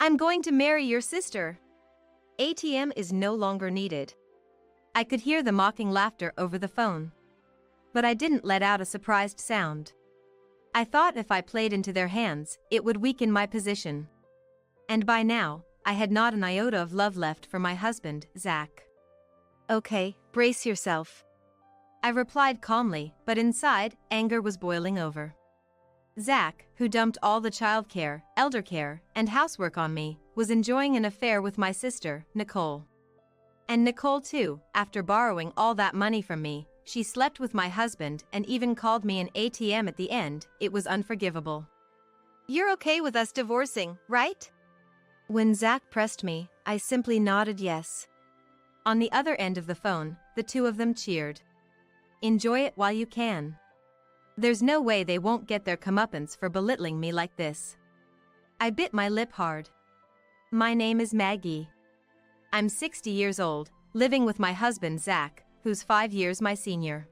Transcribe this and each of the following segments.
I'm going to marry your sister. ATM is no longer needed. I could hear the mocking laughter over the phone. But I didn't let out a surprised sound. I thought if I played into their hands, it would weaken my position. And by now, I had not an iota of love left for my husband, Zach. Okay, brace yourself. I replied calmly, but inside, anger was boiling over. Zach, who dumped all the childcare, elder care, and housework on me, was enjoying an affair with my sister, Nicole. And Nicole too, after borrowing all that money from me, she slept with my husband and even called me an ATM at the end. It was unforgivable. You're okay with us divorcing, right? When Zach pressed me, I simply nodded yes. On the other end of the phone, the two of them cheered. Enjoy it while you can. There's no way they won't get their comeuppance for belittling me like this. I bit my lip hard. My name is Maggie. I'm 60 years old, living with my husband Zach, who's 5 years my senior.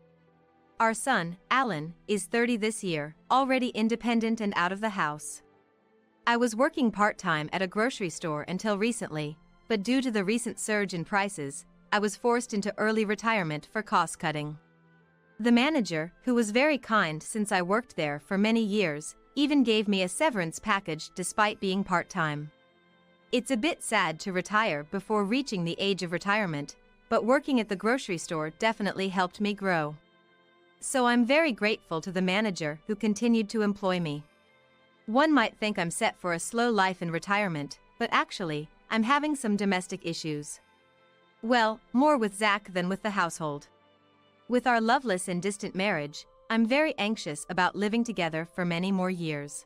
Our son, Alan, is 30 this year, already independent and out of the house. I was working part-time at a grocery store until recently, but due to the recent surge in prices, I was forced into early retirement for cost-cutting. The manager, who was very kind since I worked there for many years, even gave me a severance package despite being part-time. It's a bit sad to retire before reaching the age of retirement, but working at the grocery store definitely helped me grow. So I'm very grateful to the manager who continued to employ me. One might think I'm set for a slow life in retirement, but actually, I'm having some domestic issues. Well, more with Zach than with the household. With our loveless and distant marriage, I'm very anxious about living together for many more years.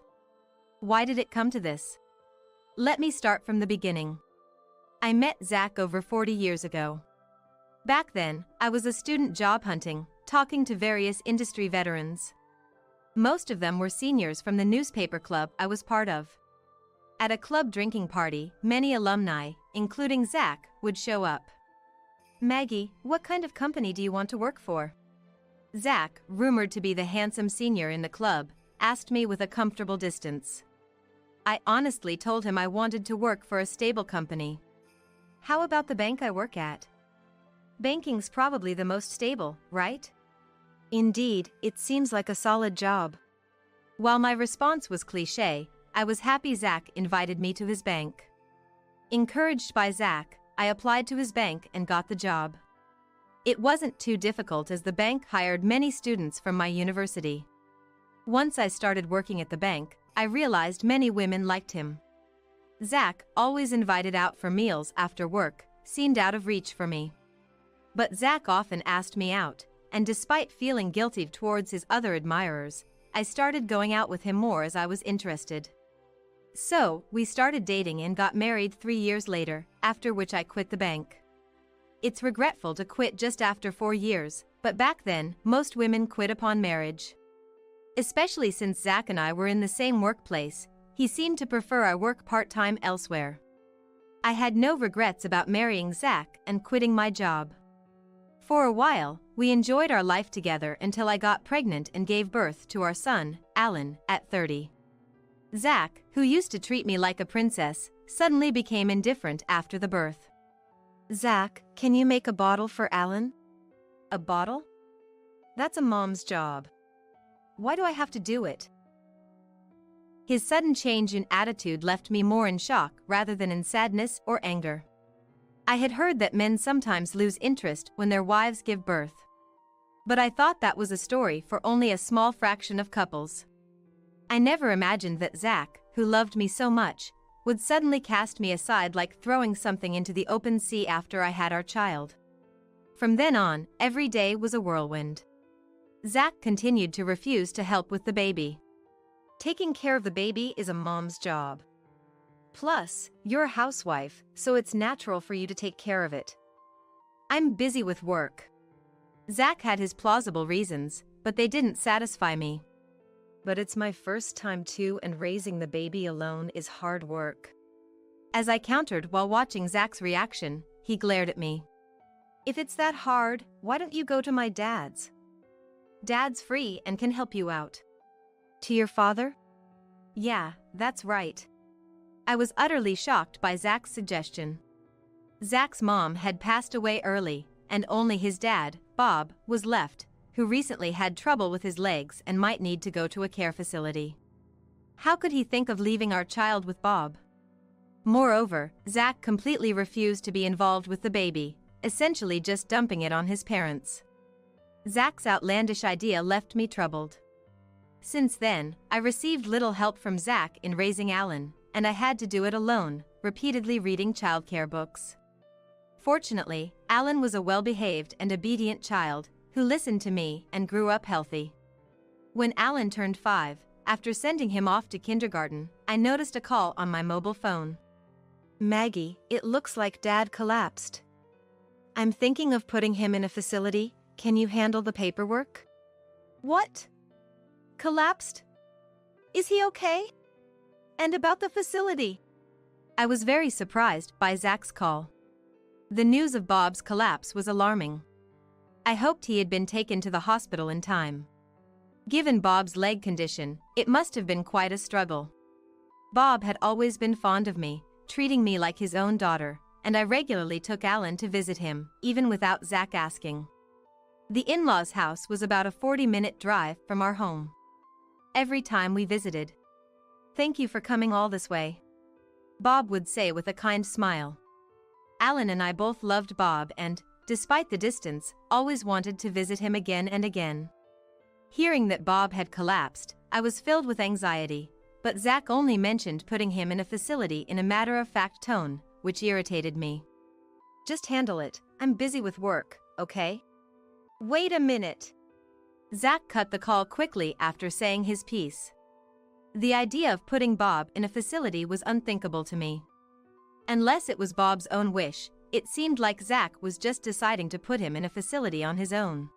Why did it come to this? Let me start from the beginning. I met Zach over 40 years ago. Back then, I was a student job hunting, talking to various industry veterans. Most of them were seniors from the newspaper club I was part of. At a club drinking party, many alumni, including Zach, would show up. Maggie, what kind of company do you want to work for? Zach, rumored to be the handsome senior in the club, asked me with a comfortable distance. I honestly told him I wanted to work for a stable company. How about the bank I work at? Banking's probably the most stable, right? Indeed, it seems like a solid job. While my response was cliché, I was happy Zach invited me to his bank. Encouraged by Zach, I applied to his bank and got the job. It wasn't too difficult as the bank hired many students from my university. Once I started working at the bank, I realized many women liked him. Zach, always invited out for meals after work, seemed out of reach for me. But Zach often asked me out, and despite feeling guilty towards his other admirers, I started going out with him more as I was interested. So, we started dating and got married 3 years later, after which I quit the bank. It's regretful to quit just after 4 years, but back then, most women quit upon marriage. Especially since Zach and I were in the same workplace, he seemed to prefer I work part-time elsewhere. I had no regrets about marrying Zach and quitting my job. For a while, we enjoyed our life together until I got pregnant and gave birth to our son, Alan, at 30. Zach, who used to treat me like a princess, suddenly became indifferent after the birth. Zach, can you make a bottle for Alan? A bottle? That's a mom's job. Why do I have to do it? His sudden change in attitude left me more in shock rather than in sadness or anger. I had heard that men sometimes lose interest when their wives give birth. But I thought that was a story for only a small fraction of couples. I never imagined that Zach, who loved me so much, would suddenly cast me aside like throwing something into the open sea after I had our child. From then on, every day was a whirlwind. Zach continued to refuse to help with the baby. Taking care of the baby is a mom's job. Plus, you're a housewife, so it's natural for you to take care of it. I'm busy with work. Zach had his plausible reasons, but they didn't satisfy me. But it's my first time too, and raising the baby alone is hard work. As I countered while watching Zach's reaction, he glared at me. If it's that hard, why don't you go to my dad's? Dad's free and can help you out. To your father? Yeah, that's right. I was utterly shocked by Zach's suggestion. Zach's mom had passed away early, and only his dad, Bob, was left, who recently had trouble with his legs and might need to go to a care facility. How could he think of leaving our child with Bob? Moreover, Zach completely refused to be involved with the baby, essentially just dumping it on his parents. Zach's outlandish idea left me troubled. Since then, I received little help from Zach in raising Alan, and I had to do it alone, repeatedly reading childcare books. Fortunately, Alan was a well-behaved and obedient child who listened to me and grew up healthy. When Alan turned 5, after sending him off to kindergarten, I noticed a call on my mobile phone. "Maggie, it looks like Dad collapsed. I'm thinking of putting him in a facility. Can you handle the paperwork?" "What? Collapsed? Is he okay? And about the facility?" I was very surprised by Zach's call. The news of Bob's collapse was alarming. I hoped he had been taken to the hospital in time. Given Bob's leg condition, it must have been quite a struggle. Bob had always been fond of me, treating me like his own daughter, and I regularly took Alan to visit him, even without Zach asking. The in-laws' house was about a 40-minute drive from our home. Every time we visited, "Thank you for coming all this way," Bob would say with a kind smile. Alan and I both loved Bob and, despite the distance, always wanted to visit him again and again. Hearing that Bob had collapsed, I was filled with anxiety, but Zach only mentioned putting him in a facility in a matter-of-fact tone, which irritated me. "Just handle it, I'm busy with work, okay?" "Wait a minute." Zach cut the call quickly after saying his piece. The idea of putting Bob in a facility was unthinkable to me. Unless it was Bob's own wish, it seemed like Zach was just deciding to put him in a facility on his own.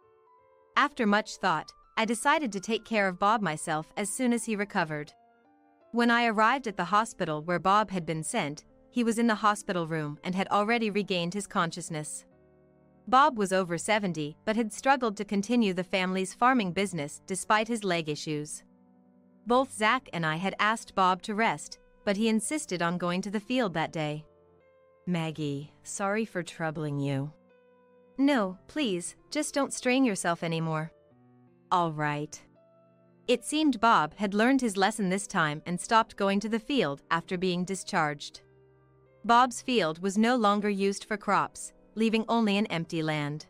After much thought, I decided to take care of Bob myself as soon as he recovered. When I arrived at the hospital where Bob had been sent, he was in the hospital room and had already regained his consciousness. Bob was over 70 but had struggled to continue the family's farming business despite his leg issues. Both Zach and I had asked Bob to rest, but he insisted on going to the field that day. "Maggie, sorry for troubling you." "No, please, just don't strain yourself anymore." "All right." It seemed Bob had learned his lesson this time and stopped going to the field after being discharged. Bob's field was no longer used for crops, leaving only an empty land.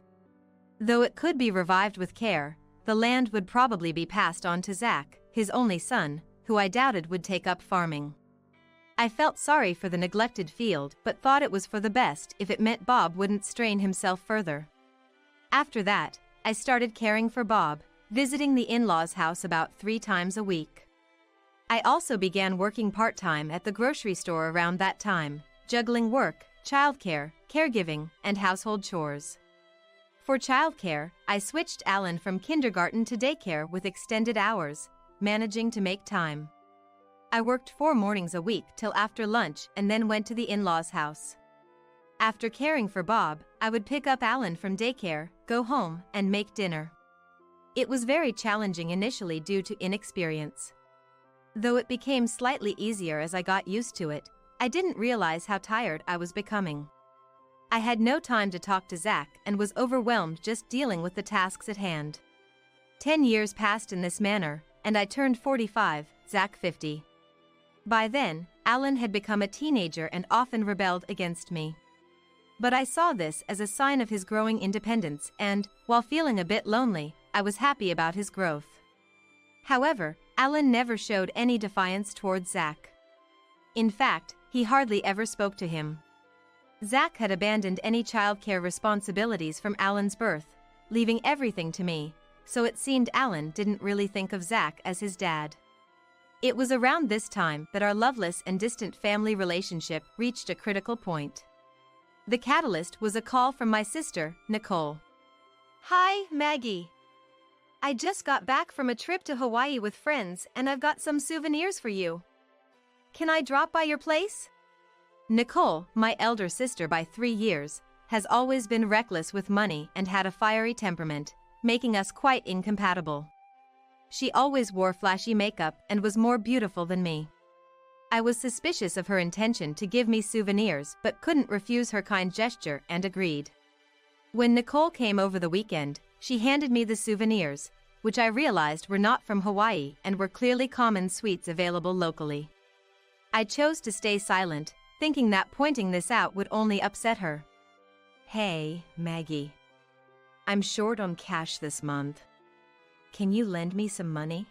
Though it could be revived with care, the land would probably be passed on to Zach, his only son, who I doubted would take up farming. I felt sorry for the neglected field but thought it was for the best if it meant Bob wouldn't strain himself further. After that, I started caring for Bob, visiting the in-laws' house about 3 times a week. I also began working part-time at the grocery store around that time, juggling work, childcare, caregiving, and household chores. For childcare, I switched Alan from kindergarten to daycare with extended hours, managing to make time. I worked 4 mornings a week till after lunch and then went to the in-laws' house. After caring for Bob, I would pick up Alan from daycare, go home, and make dinner. It was very challenging initially due to inexperience. Though it became slightly easier as I got used to it, I didn't realize how tired I was becoming. I had no time to talk to Zach and was overwhelmed just dealing with the tasks at hand. 10 years passed in this manner, and I turned 45, Zach 50. By then, Alan had become a teenager and often rebelled against me. But I saw this as a sign of his growing independence and, while feeling a bit lonely, I was happy about his growth. However, Alan never showed any defiance towards Zach. In fact, he hardly ever spoke to him. Zach had abandoned any childcare responsibilities from Alan's birth, leaving everything to me, so it seemed Alan didn't really think of Zach as his dad. It was around this time that our loveless and distant family relationship reached a critical point. The catalyst was a call from my sister, Nicole. "Hi, Maggie. I just got back from a trip to Hawaii with friends and I've got some souvenirs for you. Can I drop by your place?" Nicole, my elder sister by 3 years, has always been reckless with money and had a fiery temperament, making us quite incompatible. She always wore flashy makeup and was more beautiful than me. I was suspicious of her intention to give me souvenirs but couldn't refuse her kind gesture and agreed. When Nicole came over the weekend, she handed me the souvenirs, which I realized were not from Hawaii and were clearly common sweets available locally. I chose to stay silent, thinking that pointing this out would only upset her. "Hey, Maggie. I'm short on cash this month. Can you lend me some money?"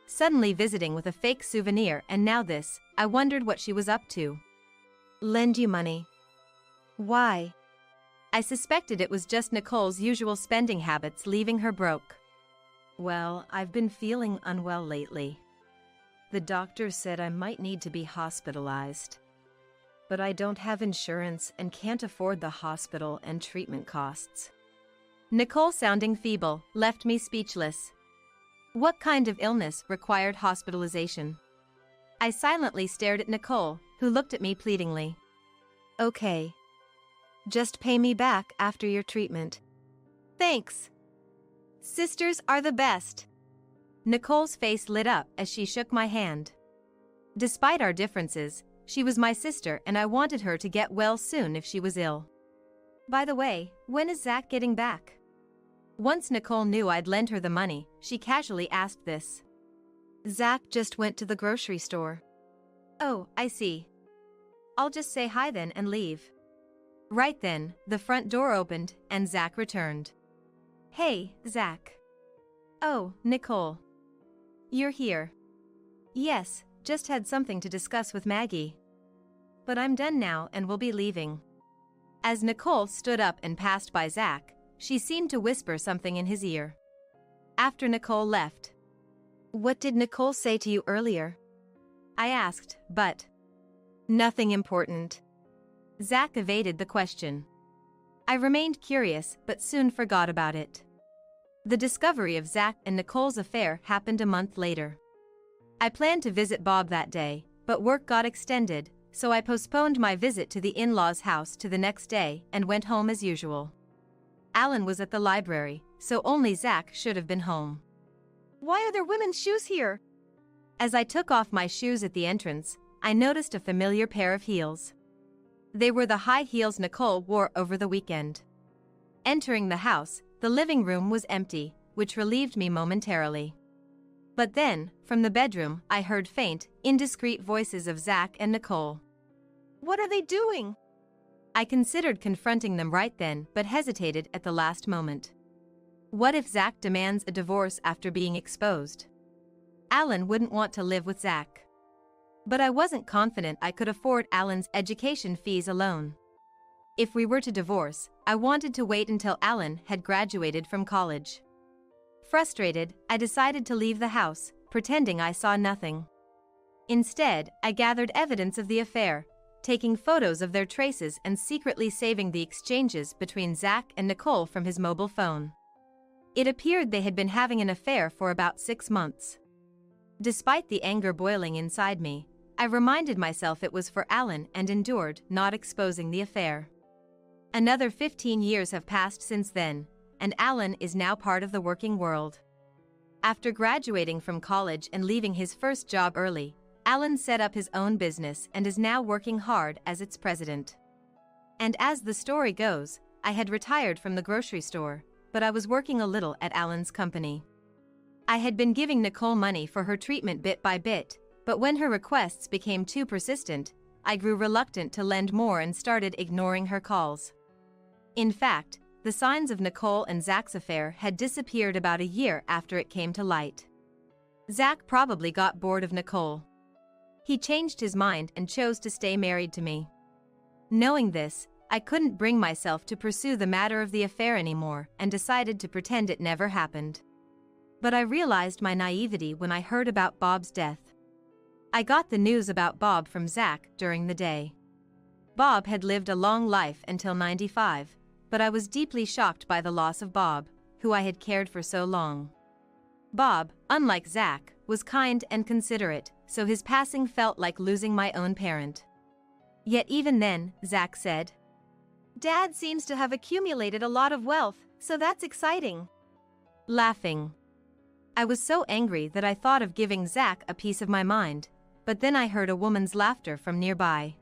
Suddenly visiting with a fake souvenir and now this, I wondered what she was up to. "Lend you money? Why?" I suspected it was just Nicole's usual spending habits leaving her broke. "Well, I've been feeling unwell lately. The doctor said I might need to be hospitalized. But I don't have insurance and can't afford the hospital and treatment costs." Nicole, sounding feeble, left me speechless. What kind of illness required hospitalization? I silently stared at Nicole, who looked at me pleadingly. "Okay. Just pay me back after your treatment." "Thanks. Sisters are the best." Nicole's face lit up as she shook my hand. Despite our differences, she was my sister and I wanted her to get well soon if she was ill. "By the way, when is Zach getting back?" Once Nicole knew I'd lend her the money, she casually asked this. "Zach just went to the grocery store." "Oh, I see. I'll just say hi then and leave." Right then, the front door opened and Zach returned. "Hey, Zach." "Oh, Nicole. You're here." "Yes, just had something to discuss with Maggie. But I'm done now and will be leaving." As Nicole stood up and passed by Zach, she seemed to whisper something in his ear. After Nicole left, "What did Nicole say to you earlier?" I asked, but "Nothing important." Zach evaded the question. I remained curious but soon forgot about it. The discovery of Zach and Nicole's affair happened a month later. I planned to visit Bob that day, but work got extended, so I postponed my visit to the in-laws' house to the next day and went home as usual. Alan was at the library, so only Zach should have been home. "Why are there women's shoes here?" As I took off my shoes at the entrance, I noticed a familiar pair of heels. They were the high heels Nicole wore over the weekend. Entering the house, the living room was empty, which relieved me momentarily. But then, from the bedroom, I heard faint, indiscreet voices of Zach and Nicole. "What are they doing?" I considered confronting them right then but hesitated at the last moment. What if Zach demands a divorce after being exposed? Alan wouldn't want to live with Zach. But I wasn't confident I could afford Alan's education fees alone. If we were to divorce, I wanted to wait until Alan had graduated from college. Frustrated, I decided to leave the house, pretending I saw nothing. Instead, I gathered evidence of the affair, taking photos of their traces and secretly saving the exchanges between Zach and Nicole from his mobile phone. It appeared they had been having an affair for about 6 months. Despite the anger boiling inside me, I reminded myself it was for Alan and endured, not exposing the affair. Another 15 years have passed since then, and Alan is now part of the working world. After graduating from college and leaving his first job early, Alan set up his own business and is now working hard as its president. And as the story goes, I had retired from the grocery store, but I was working a little at Alan's company. I had been giving Nicole money for her treatment bit by bit, but when her requests became too persistent, I grew reluctant to lend more and started ignoring her calls. In fact, the signs of Nicole and Zach's affair had disappeared about a year after it came to light. Zach probably got bored of Nicole. He changed his mind and chose to stay married to me. Knowing this, I couldn't bring myself to pursue the matter of the affair anymore and decided to pretend it never happened. But I realized my naivety when I heard about Bob's death. I got the news about Bob from Zach during the day. Bob had lived a long life until 95, but I was deeply shocked by the loss of Bob, who I had cared for so long. Bob, unlike Zach, was kind and considerate, so his passing felt like losing my own parent. Yet even then, Zach said, "Dad seems to have accumulated a lot of wealth, so that's exciting." Laughing. I was so angry that I thought of giving Zach a piece of my mind, but then I heard a woman's laughter from nearby.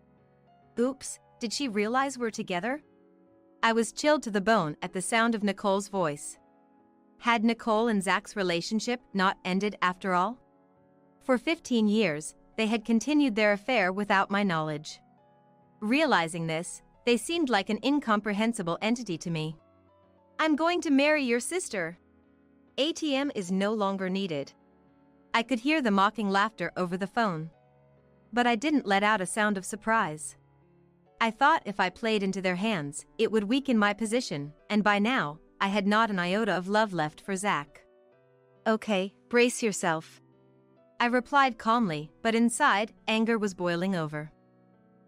Oops, did she realize we're together? I was chilled to the bone at the sound of Nicole's voice. Had Nicole and Zach's relationship not ended after all? For 15 years, they had continued their affair without my knowledge. Realizing this, they seemed like an incomprehensible entity to me. I'm going to marry your sister. ATM is no longer needed. I could hear the mocking laughter over the phone. But I didn't let out a sound of surprise. I thought if I played into their hands, it would weaken my position, and by now, I had not an iota of love left for Zach. Okay, brace yourself. I replied calmly, but inside, anger was boiling over.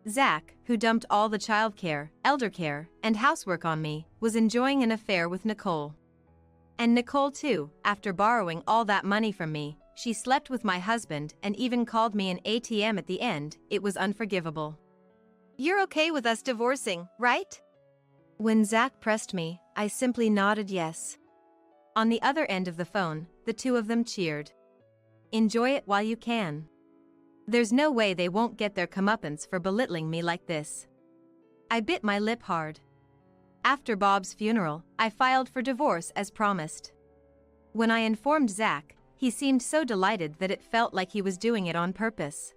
Zach, who dumped all the childcare, elder care, and housework on me, was enjoying an affair with Nicole. And Nicole too, after borrowing all that money from me, she slept with my husband and even called me an ATM at the end. It was unforgivable. You're okay with us divorcing, right? When Zach pressed me, I simply nodded yes. On the other end of the phone, the two of them cheered. Enjoy it while you can. There's no way they won't get their comeuppance for belittling me like this. I bit my lip hard. After Bob's funeral, I filed for divorce as promised. When I informed Zach, he seemed so delighted that it felt like he was doing it on purpose.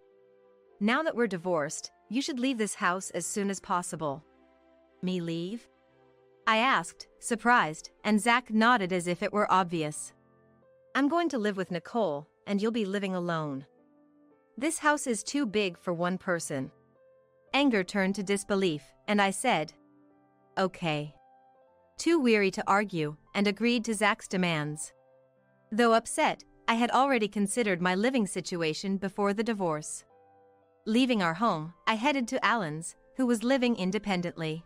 Now that we're divorced, you should leave this house as soon as possible. Me leave? I asked, surprised, and Zach nodded as if it were obvious. I'm going to live with Nicole, and you'll be living alone. This house is too big for one person. Anger turned to disbelief, and I said, okay. Too weary to argue, and agreed to Zach's demands. Though upset, I had already considered my living situation before the divorce. Leaving our home, I headed to Alan's, who was living independently.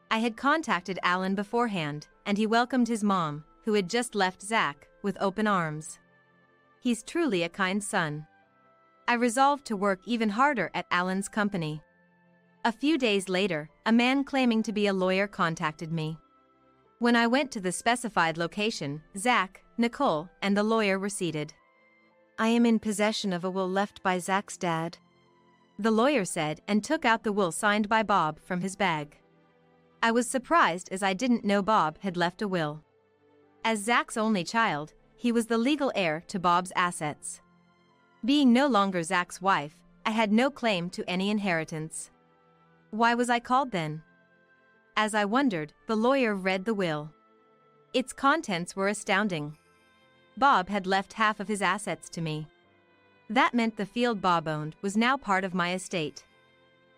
I had contacted Alan beforehand, and he welcomed his mom, who had just left Zach, with open arms. He's truly a kind son. I resolved to work even harder at Alan's company. A few days later, a man claiming to be a lawyer contacted me. When I went to the specified location, Zach, Nicole, and the lawyer were seated. I am in possession of a will left by Zach's dad, the lawyer said, and took out the will signed by Bob from his bag. I was surprised as I didn't know Bob had left a will. As Zach's only child, he was the legal heir to Bob's assets. Being no longer Zach's wife, I had no claim to any inheritance. Why was I called then? As I wondered, the lawyer read the will. Its contents were astounding. Bob had left half of his assets to me. That meant the field Bob owned was now part of my estate.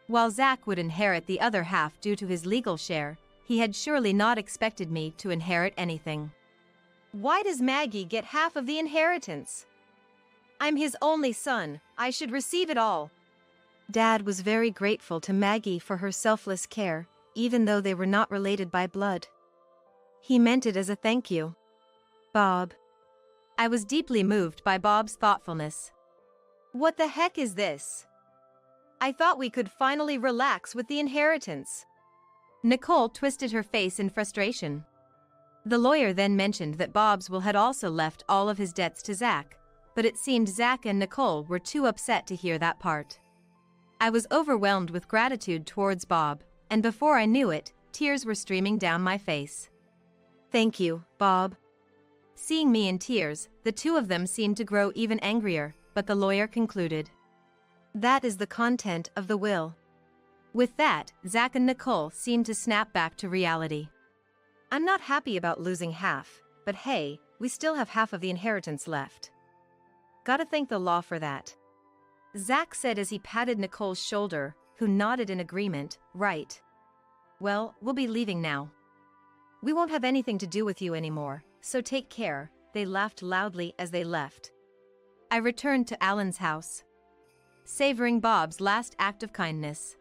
While Zach would inherit the other half due to his legal share, he had surely not expected me to inherit anything. Why does Maggie get half of the inheritance? I'm his only son, I should receive it all. Dad was very grateful to Maggie for her selfless care, even though they were not related by blood. He meant it as a thank you. Bob. I was deeply moved by Bob's thoughtfulness. What the heck is this? I thought we could finally relax with the inheritance. Nicole twisted her face in frustration. The lawyer then mentioned that Bob's will had also left all of his debts to Zach, but it seemed Zach and Nicole were too upset to hear that part. I was overwhelmed with gratitude towards Bob, and before I knew it, tears were streaming down my face. Thank you, Bob. Seeing me in tears, the two of them seemed to grow even angrier, but the lawyer concluded. That is the content of the will. With that, Zach and Nicole seemed to snap back to reality. I'm not happy about losing half, but hey, we still have half of the inheritance left. Gotta thank the law for that. Zach said as he patted Nicole's shoulder, who nodded in agreement, right. Well, we'll be leaving now. We won't have anything to do with you anymore, so take care. They laughed loudly as they left. I returned to Alan's house, savoring Bob's last act of kindness.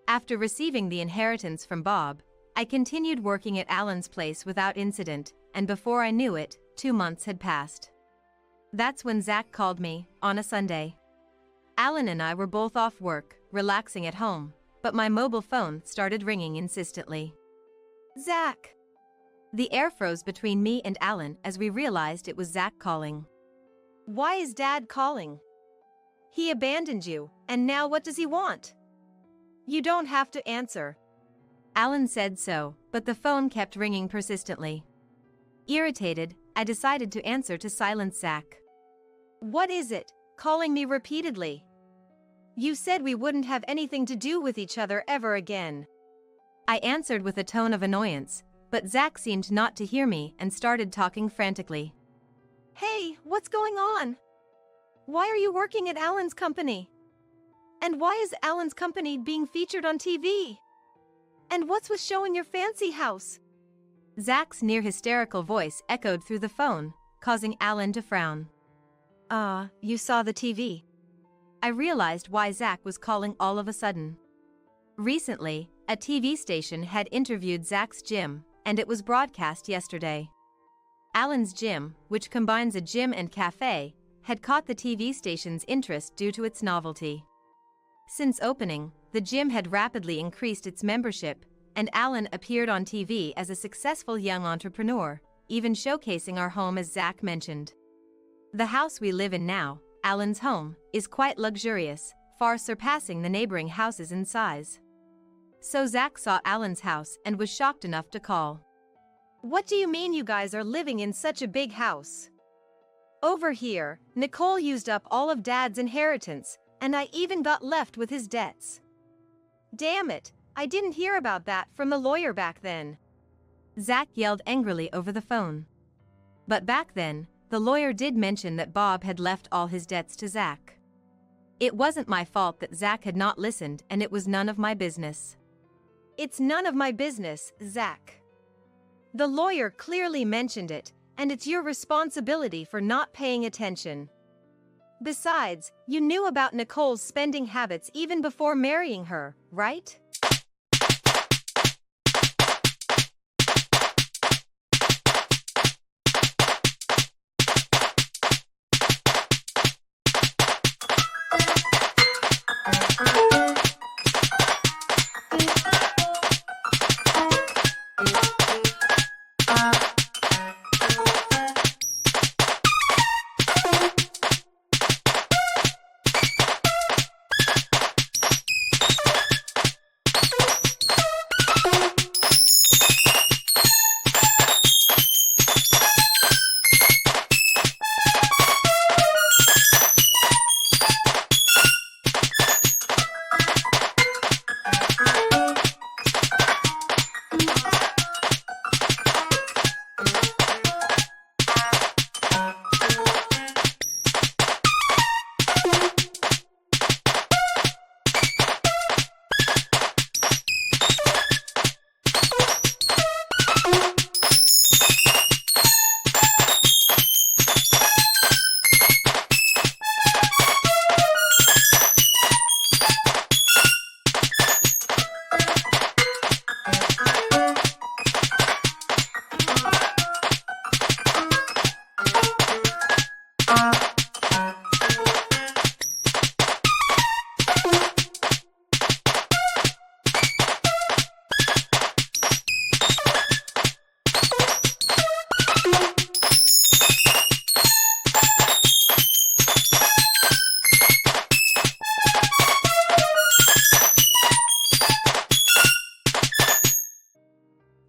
After receiving the inheritance from Bob, I continued working at Alan's place without incident, and before I knew it, 2 months had passed. That's when Zach called me, on a Sunday. Alan and I were both off work, relaxing at home, but my mobile phone started ringing insistently. Zach! The air froze between me and Alan as we realized it was Zach calling. Why is Dad calling? He abandoned you, and now what does he want? You don't have to answer. Alan said so, but the phone kept ringing persistently. Irritated, I decided to answer to silence Zach. What is it, calling me repeatedly? You said we wouldn't have anything to do with each other ever again. I answered with a tone of annoyance, but Zach seemed not to hear me and started talking frantically. Hey, what's going on? Why are you working at Alan's company? And why is Alan's company being featured on TV? And what's with showing your fancy house? Zach's near hysterical voice echoed through the phone, causing Alan to frown. You saw the TV. I realized why Zach was calling all of a sudden. Recently, a TV station had interviewed Zach's gym, and it was broadcast yesterday. Alan's gym, which combines a gym and cafe, had caught the TV station's interest due to its novelty. Since opening, the gym had rapidly increased its membership, and Alan appeared on TV as a successful young entrepreneur, even showcasing our home as Zach mentioned. The house we live in now, Alan's home, is quite luxurious, far surpassing the neighboring houses in size. So Zach saw Alan's house and was shocked enough to call. What do you mean you guys are living in such a big house? Over here, Nicole used up all of Dad's inheritance, and I even got left with his debts. Damn it, I didn't hear about that from the lawyer back then. Zach yelled angrily over the phone. But back then, the lawyer did mention that Bob had left all his debts to Zach. It wasn't my fault that Zach had not listened, and it was none of my business. It's none of my business, Zach. The lawyer clearly mentioned it, and it's your responsibility for not paying attention. Besides, you knew about Nicole's spending habits even before marrying her, right?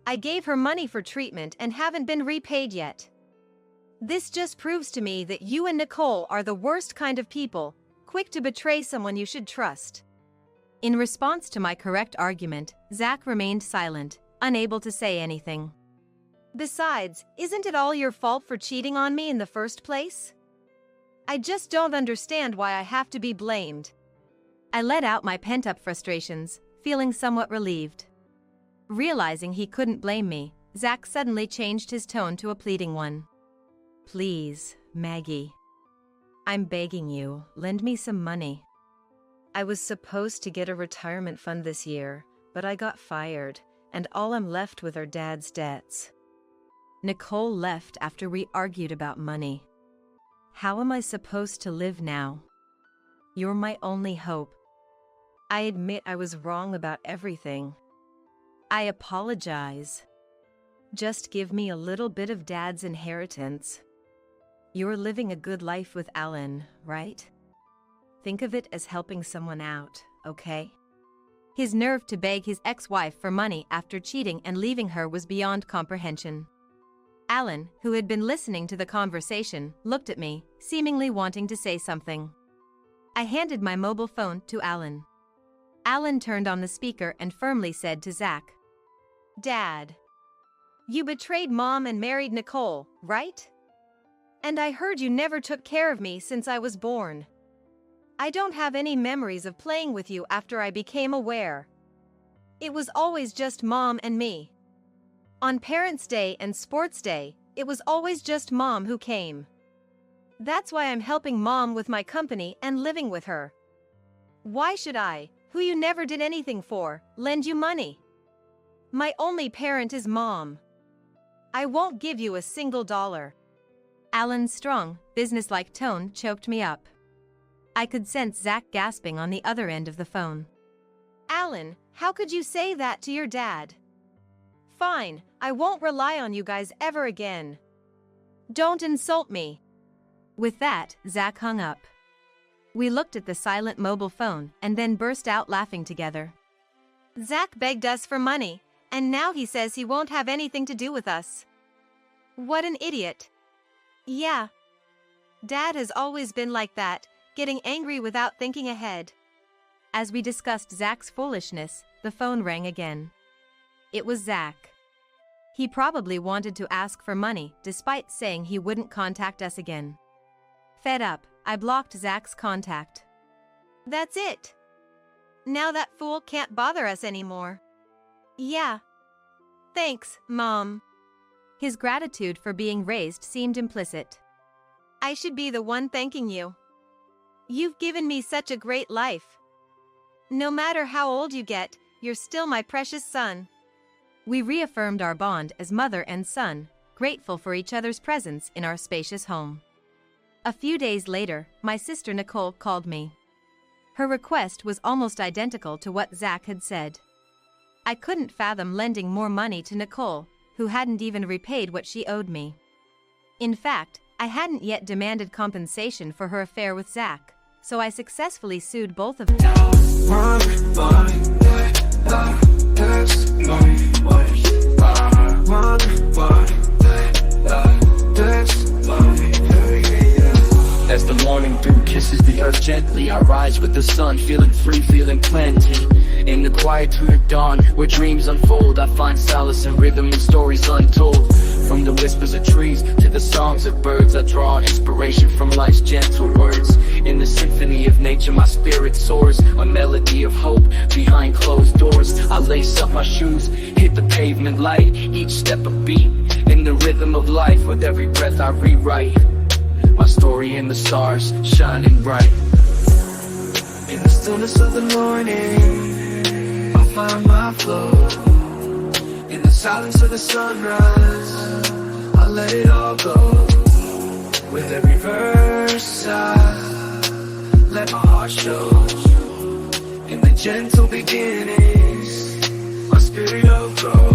I gave her money for treatment and haven't been repaid yet. This just proves to me that you and Nicole are the worst kind of people, quick to betray someone you should trust. In response to my correct argument, Zach remained silent, unable to say anything. Besides, isn't it all your fault for cheating on me in the first place? I just don't understand why I have to be blamed. I let out my pent-up frustrations, feeling somewhat relieved. Realizing he couldn't blame me, Zach suddenly changed his tone to a pleading one. Please, Maggie. I'm begging you, lend me some money. I was supposed to get a retirement fund this year, but I got fired, and all I'm left with are Dad's debts. Nicole left after we argued about money. How am I supposed to live now? You're my only hope. I admit I was wrong about everything. I apologize. Just give me a little bit of Dad's inheritance. You're living a good life with Alan, right? think of it as helping someone out, okay? His nerve to beg his ex-wife for money after cheating and leaving her was beyond comprehension. Alan, who had been listening to the conversation, looked at me, seemingly wanting to say something. I handed my mobile phone to Alan. Alan turned on the speaker and firmly said to Zach, "Dad, you betrayed Mom and married Nicole, right? And I heard you never took care of me since I was born. I don't have any memories of playing with you after I became aware. It was always just Mom and me. On Parents' Day and Sports Day, it was always just Mom who came. That's why I'm helping Mom with my company and living with her. Why should I, who you never did anything for, lend you money? My only parent is Mom. I won't give you a single dollar." Alan's strong, businesslike tone choked me up. I could sense Zach gasping on the other end of the phone. "Alan, how could you say that to your dad? Fine, I won't rely on you guys ever again. Don't insult me." With that, Zach hung up. We looked at the silent mobile phone and then burst out laughing together. "Zach begged us for money, and now he says he won't have anything to do with us. What an idiot. Yeah. Dad has always been like that, getting angry without thinking ahead." As we discussed Zach's foolishness, the phone rang again. It was Zach. He probably wanted to ask for money, despite saying he wouldn't contact us again. Fed up, I blocked Zach's contact. "That's it. Now that fool can't bother us anymore." "Yeah. Thanks, Mom." His gratitude for being raised seemed implicit. "I should be the one thanking you. You've given me such a great life. No matter how old you get, you're still my precious son." We reaffirmed our bond as mother and son, grateful for each other's presence in our spacious home. A few days later, my sister Nicole called me. Her request was almost identical to what Zach had said. I couldn't fathom lending more money to Nicole, who hadn't even repaid what she owed me. In fact, I hadn't yet demanded compensation for her affair with Zach, so I successfully sued both of them. As the morning dew kisses the earth gently, I rise with the sun, feeling free, feeling plenty. In the quietude of dawn, where dreams unfold, I find solace in rhythm and stories untold. From the whispers of trees to the songs of birds, I draw inspiration from life's gentle words. In the symphony of nature, my spirit soars, a melody of hope behind closed doors. I lace up my shoes, hit the pavement light, each step a beat. In the rhythm of life, with every breath I rewrite my story in the stars, shining bright. In the stillness of the morning, I find my flow. In the silence of the sunrise, I let it all go. With every verse I let my heart show. In the gentle beginnings, my spirit will grow.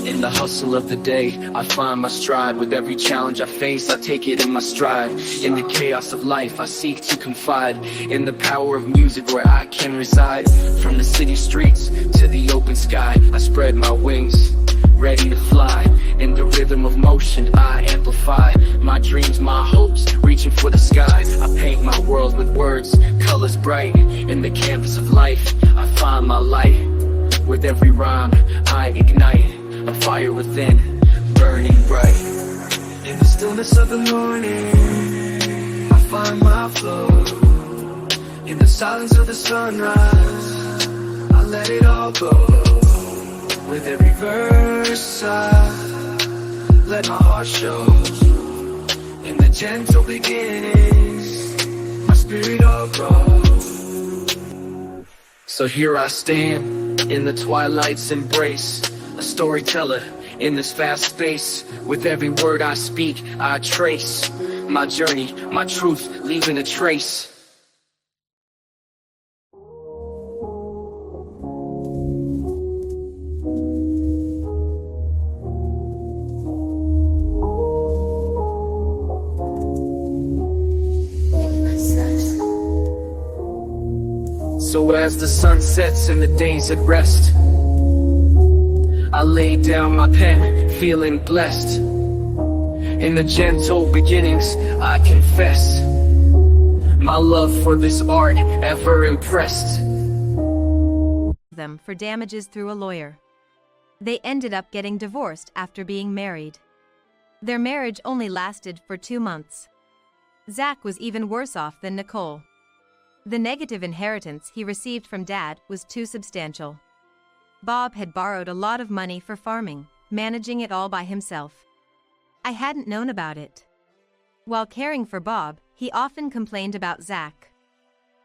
In the hustle of the day, I find my stride. With every challenge I face, I take it in my stride. In the chaos of life, I seek to confide in the power of music where I can reside. From the city streets to the open sky, I spread my wings, ready to fly. In the rhythm of motion, I amplify my dreams, my hopes, reaching for the skies. I paint my world with words, colors bright. In the canvas of life, I find my light. With every rhyme, I ignite a fire within, burning bright. In the stillness of the morning, I find my flow. In the silence of the sunrise, I let it all go. With every verse I let my heart show. In the gentle beginnings, my spirit will grow. So here I stand, in the twilight's embrace, a storyteller in this vast space. With every word I speak, I trace my journey, my truth, leaving a trace. as the sun sets and the day's at rest. I lay down my pen, feeling blessed. In the gentle beginnings, I confess my love for this art ever impressed them for damages through a lawyer. They ended up getting divorced after being married. Their marriage only lasted for 2 months. Zach was even worse off than Nicole. The negative inheritance he received from Dad was too substantial. Bob had borrowed a lot of money for farming, managing it all by himself. I hadn't known about it. While caring for Bob, he often complained about Zach.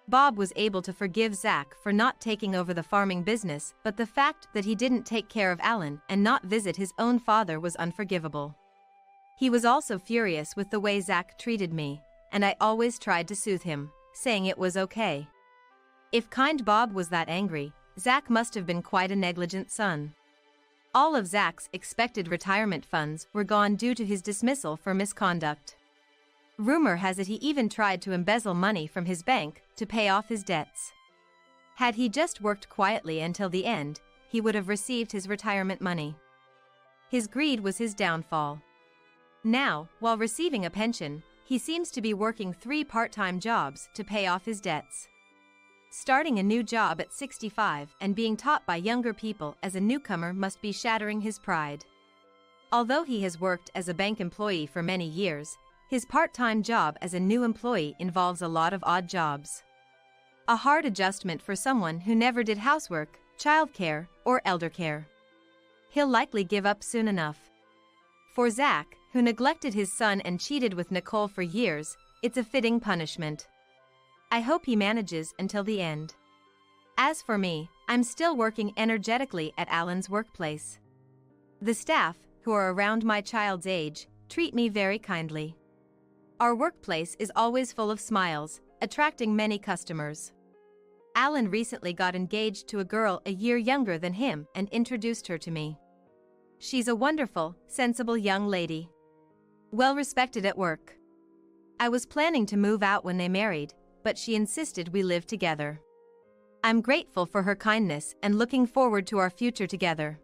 Bob was able to forgive Zach for not taking over the farming business, but the fact that he didn't take care of Alan and not visit his own father was unforgivable. He was also furious with the way Zach treated me, and I always tried to soothe him, saying it was okay. If kind Bob was that angry, Zach must have been quite a negligent son. All of Zach's expected retirement funds were gone due to his dismissal for misconduct. Rumor has it he even tried to embezzle money from his bank to pay off his debts. Had he just worked quietly until the end, he would have received his retirement money. His greed was his downfall. Now, while receiving a pension, he seems to be working 3 part-time jobs to pay off his debts. Starting a new job at 65 and being taught by younger people as a newcomer must be shattering his pride. Although he has worked as a bank employee for many years, his part-time job as a new employee involves a lot of odd jobs. A hard adjustment for someone who never did housework, childcare, or elder care. He'll likely give up soon enough. For Zach, who neglected his son and cheated with Nicole for years, it's a fitting punishment. I hope he manages until the end. As for me, I'm still working energetically at Alan's workplace. The staff, who are around my child's age, treat me very kindly. Our workplace is always full of smiles, attracting many customers. Alan recently got engaged to a girl a year younger than him and introduced her to me. She's a wonderful, sensible young lady. Well respected at work. I was planning to move out when they married, but she insisted we live together. I'm grateful for her kindness and looking forward to our future together.